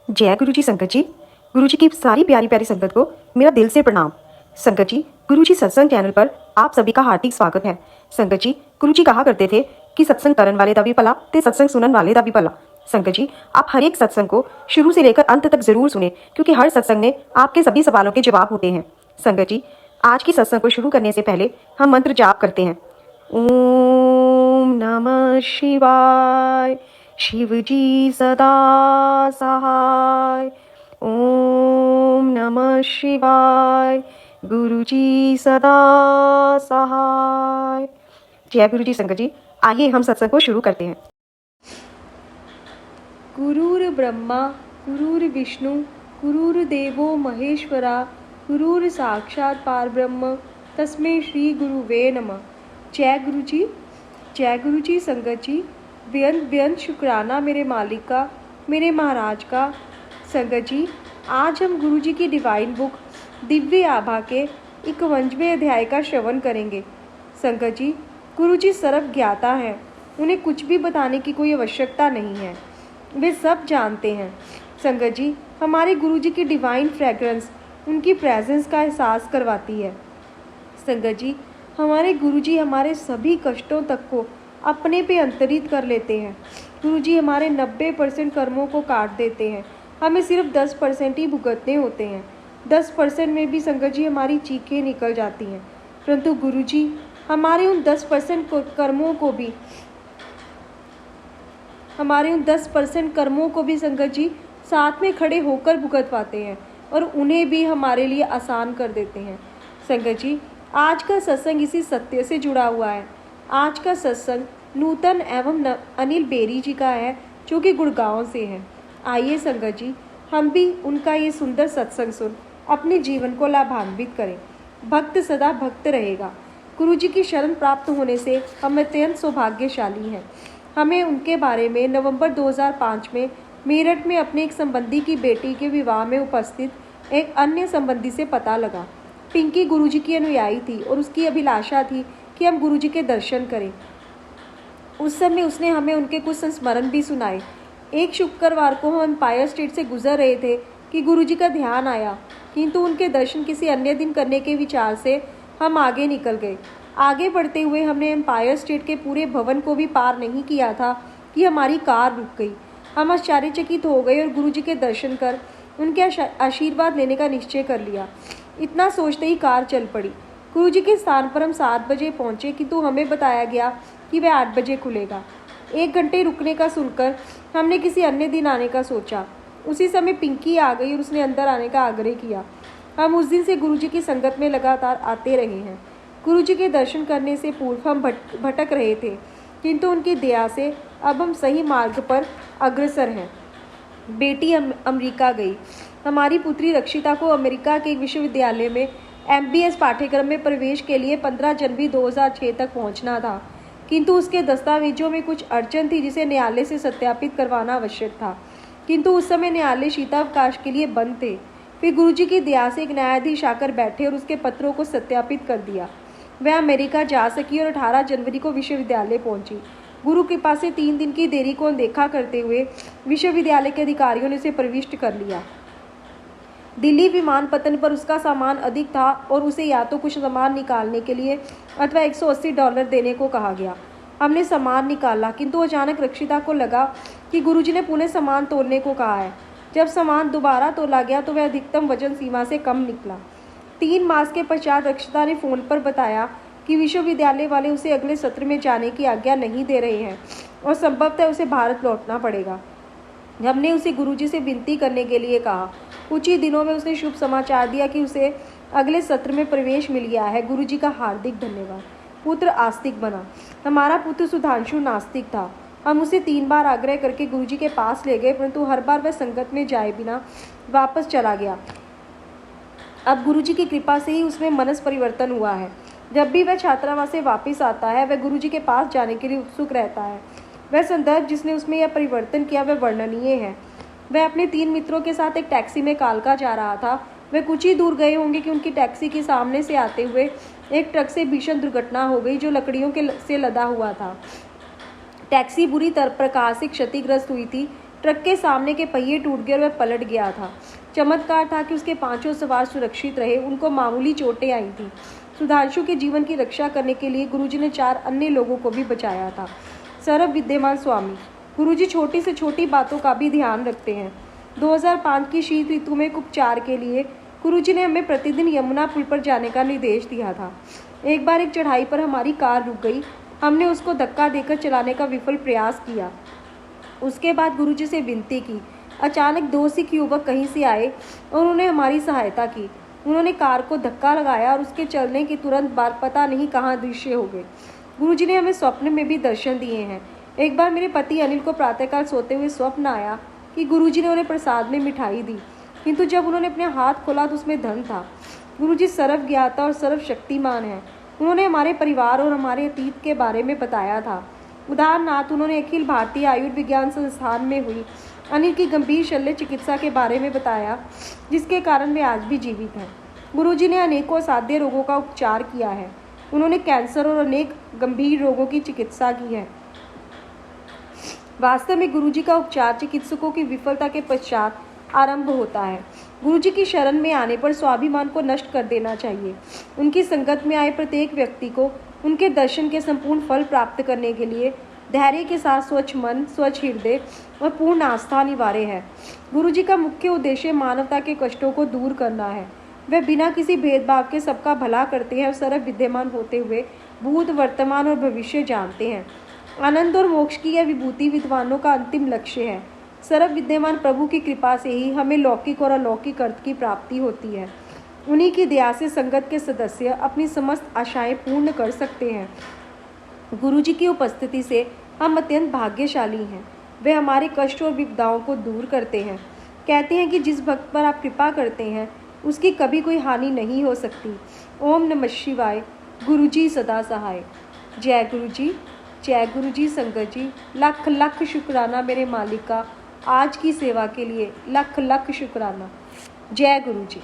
जय गुरु जी संगत जी। गुरु जी की सारी प्यारी प्यारी संगत को मेरा दिल से प्रणाम। संगत जी, गुरु जी सत्संग चैनल पर आप सभी का हार्दिक स्वागत है। संगत जी, गुरु जी कहा करते थे कि सत्संग करन वाले दा भी भला ते सत्संग सुनन वाले दा भी भला। संगत जी, आप हर एक सत्संग को शुरू से लेकर अंत तक जरूर सुने, क्योंकि हर सत्संग में आपके सभी सवालों के जवाब होते हैं। संगत जी, आज की सत्संग को शुरू करने से पहले हम मंत्र जाप करते हैं। ओम नमः शिवाय, शिव जी सदा सहाय। ओम नमः शिवाय, गुरु जी सदा सहाय। जय गुरु जी संगत जी, आइए हम सत्संग को शुरू करते हैं। गुरुर् ब्रह्मा गुरुर्विष्णु गुरुर्देवो महेश्वरा गुरुर् साक्षात पारब्रह्म तस्मै श्री गुरुवे नमः। जय गुरु जी। जय गुरु जी संगत जी, बेअंत बेअंत शुक्राना मेरे मालिक का, मेरे महाराज का। संगत जी, आज हम गुरु जी की डिवाइन बुक दिव्य आभा के 51वें अध्याय का श्रवण करेंगे। संगत जी, गुरु जी सर्व ज्ञाता हैं, उन्हें कुछ भी बताने की कोई आवश्यकता नहीं है, वे सब जानते हैं। संगत जी, हमारे गुरु जी की डिवाइन फ्रेग्रेंस उनकी प्रेजेंस का एहसास करवाती है। संगत जी, हमारे गुरु जी हमारे सभी कष्टों तक को अपने पे अंतरित कर लेते हैं। गुरु जी हमारे 90% कर्मों को काट देते हैं, हमें सिर्फ 10% ही भुगतने होते हैं। 10% में भी संगत जी हमारी चीखें निकल जाती हैं, परंतु गुरु जी हमारे उन 10% कर्मों को भी संगत जी साथ में खड़े होकर भुगतवाते हैं और उन्हें भी हमारे लिए आसान कर देते हैं। संगत जी, आज का सत्संग इसी सत्य से जुड़ा हुआ है। आज का सत्संग नूतन एवं अनिल बेरी जी का है, जो कि गुड़गांव से है। आइए संगत जी, हम भी उनका ये सुंदर सत्संग सुन अपने जीवन को लाभान्वित करें। भक्त सदा भक्त रहेगा। गुरु जी की शरण प्राप्त होने से हम अत्यंत सौभाग्यशाली हैं। हमें उनके बारे में नवंबर 2005 में मेरठ में अपने एक संबंधी की बेटी के विवाह में उपस्थित एक अन्य संबंधी से पता लगा। पिंकी गुरुजी की अनुयायी थी और उसकी अभिलाषा थी कि हम गुरुजी के दर्शन करें। उस समय उसने हमें उनके कुछ संस्मरण भी सुनाए। एक शुक्रवार को हम एम्पायर स्टेट से गुजर रहे थे कि गुरुजी का ध्यान आया, किंतु उनके दर्शन किसी अन्य दिन करने के विचार से हम आगे निकल गए। आगे बढ़ते हुए हमने एम्पायर स्टेट के पूरे भवन को भी पार नहीं किया था कि हमारी कार रुक गई। हम आश्चर्यचकित हो गए और गुरुजी के दर्शन कर उनके आशीर्वाद लेने का निश्चय कर लिया। इतना सोचते ही कार चल पड़ी। गुरुजी के स्थान पर हम 7 बजे पहुंचे, किंतु हमें बताया गया कि वह 8 बजे खुलेगा। 1 घंटे रुकने का सुनकर हमने किसी अन्य दिन आने का सोचा। उसी समय पिंकी आ गई और उसने अंदर आने का आग्रह किया। हम उस दिन से गुरुजी की संगत में लगातार आते रहे हैं। गुरुजी के दर्शन करने से पूर्व हम भटक रहे थे, किंतु उनकी दया से अब हम सही मार्ग पर अग्रसर हैं। बेटी अमेरिका गई। हमारी पुत्री रक्षिता को अमेरिका के एक विश्वविद्यालय में MBS पाठ्यक्रम में प्रवेश के लिए 15 जनवरी 2006 तक पहुंचना था, किंतु उसके दस्तावेजों में कुछ अड़चन थी जिसे न्यायालय से सत्यापित करवाना आवश्यक था, किंतु उस समय न्यायालय शीतावकाश के लिए बंद थे। फिर गुरुजी की दया से एक न्यायाधीश आकर बैठे और उसके पत्रों को सत्यापित कर दिया। वह अमेरिका जा सकी और 18 जनवरी को विश्वविद्यालय पहुंची। गुरु कृपा से 3 दिन की देरी को अनदेखा करते हुए विश्वविद्यालय के अधिकारियों ने उसे प्रविष्ट कर लिया। दिल्ली विमानपत्तन पर उसका सामान अधिक था और उसे या तो कुछ सामान निकालने के लिए अथवा $180 देने को कहा गया। हमने सामान निकाला, किंतु अचानक रक्षिता को लगा कि गुरुजी ने पुनः सामान तोलने को कहा है। जब सामान दोबारा तोला गया तो वह अधिकतम वजन सीमा से कम निकला। 3 मास के पश्चात रक्षिता ने फोन पर बताया कि विश्वविद्यालय वाले उसे अगले सत्र में जाने की आज्ञा नहीं दे रहे हैं और संभवतः उसे भारत लौटना पड़ेगा। हमने उसे गुरुजी से विनती करने के लिए कहा। कुछ ही दिनों में उसने शुभ समाचार दिया कि उसे अगले सत्र में प्रवेश मिल गया है। गुरुजी का हार्दिक धन्यवाद। पुत्र आस्तिक बना। हमारा पुत्र सुधांशु नास्तिक था। हम उसे 3 बार आग्रह करके गुरुजी के पास ले गए, परंतु हर बार वह संगत में जाए बिना वापस चला गया। अब गुरुजी की कृपा से ही उसमें मनस परिवर्तन हुआ है। जब भी वह छात्रावास से वापस आता है, वह गुरुजी के पास जाने के लिए उत्सुक रहता है। वह संदर्भ जिसने उसमें यह परिवर्तन किया वह वर्णनीय है। वह अपने 3 मित्रों के साथ एक टैक्सी में कालका जा रहा था। वह कुछ ही दूर गए होंगे कि उनकी टैक्सी के सामने से आते हुए एक ट्रक से भीषण दुर्घटना हो गई, जो लकड़ियों से लदा हुआ था। टैक्सी बुरी प्रकार से क्षतिग्रस्त हुई थी, ट्रक के सामने के पहिए टूट गए और वह पलट गया था। चमत्कार था कि उसके पांचों सवार सुरक्षित रहे, उनको मामूली चोटें आई थी। सुधांशु के जीवन की रक्षा करने के लिए गुरुजी ने 4 अन्य लोगों को भी बचाया था। सर्व विद्यमान स्वामी गुरुजी छोटी से छोटी बातों का भी ध्यान रखते हैं। 2005 की शीत ऋतु में उपचार के लिए गुरुजी ने हमें प्रतिदिन यमुना पुल पर जाने का निर्देश दिया था। एक बार एक चढ़ाई पर हमारी कार रुक गई। हमने उसको धक्का देकर चलाने का विफल प्रयास किया। उसके बाद गुरुजी से विनती की। अचानक 2 सिख युवक कहीं से आए और उन्होंने हमारी सहायता की। उन्होंने कार को धक्का लगाया और उसके चलने के तुरंत बाद पता नहीं कहाँ दृश्य हो गए। गुरुजी ने हमें स्वप्न में भी दर्शन दिए हैं। एक बार मेरे पति अनिल को प्रातःकाल सोते हुए स्वप्न आया कि गुरुजी ने उन्हें प्रसाद में मिठाई दी, किंतु जब उन्होंने अपने हाथ खोला तो उसमें धन था। गुरुजी सर्वज्ञाता और सर्वशक्तिमान हैं। उन्होंने हमारे परिवार और हमारे अतीत के बारे में बताया था। उदाहरणार्थ उन्होंने अखिल भारतीय आयुर्विज्ञान संस्थान में हुई अनिल की गंभीर शल्य चिकित्सा के बारे में बताया, जिसके कारण वे आज भी जीवित हैं। गुरुजी ने अनेकों असाध्य रोगों का उपचार किया है। उन्होंने कैंसर और अनेक गंभीर रोगों की चिकित्सा की है। वास्तव में गुरुजी का उपचार चिकित्सकों की विफलता के पश्चात आरंभ होता है। गुरुजी की शरण में आने पर स्वाभिमान को नष्ट कर देना चाहिए। उनकी संगत में आए प्रत्येक व्यक्ति को उनके दर्शन के संपूर्ण फल प्राप्त करने के लिए धैर्य के साथ स्वच्छ मन, स्वच्छ हृदय और पूर्ण आस्था अनिवार्य है। गुरुजी का मुख्य उद्देश्य मानवता के कष्टों को दूर करना है। वे बिना किसी भेदभाव के सबका भला करते हैं और सर्व विद्यमान होते हुए भूत, वर्तमान और भविष्य जानते हैं। आनंद और मोक्ष की यह विभूति विद्वानों का अंतिम लक्ष्य है। सर्व विद्यमान प्रभु की कृपा से ही हमें लौकिक और अलौकिक अर्थ की प्राप्ति होती है। उन्हीं की दया से संगत के सदस्य अपनी समस्त आशाएं पूर्ण कर सकते हैं। गुरुजी की उपस्थिति से हम अत्यंत भाग्यशाली हैं। वे हमारे कष्ट और विपदाओं को दूर करते हैं। कहते हैं कि जिस भक्त पर आप कृपा करते हैं उसकी कभी कोई हानि नहीं हो सकती। ओम नमः शिवाय। गुरुजी सदा सहाय। जय गुरुजी संगत जी। लख लख शुक्राना मेरे मालिक का, आज की सेवा के लिए लख लख शुक्राना। जय गुरुजी।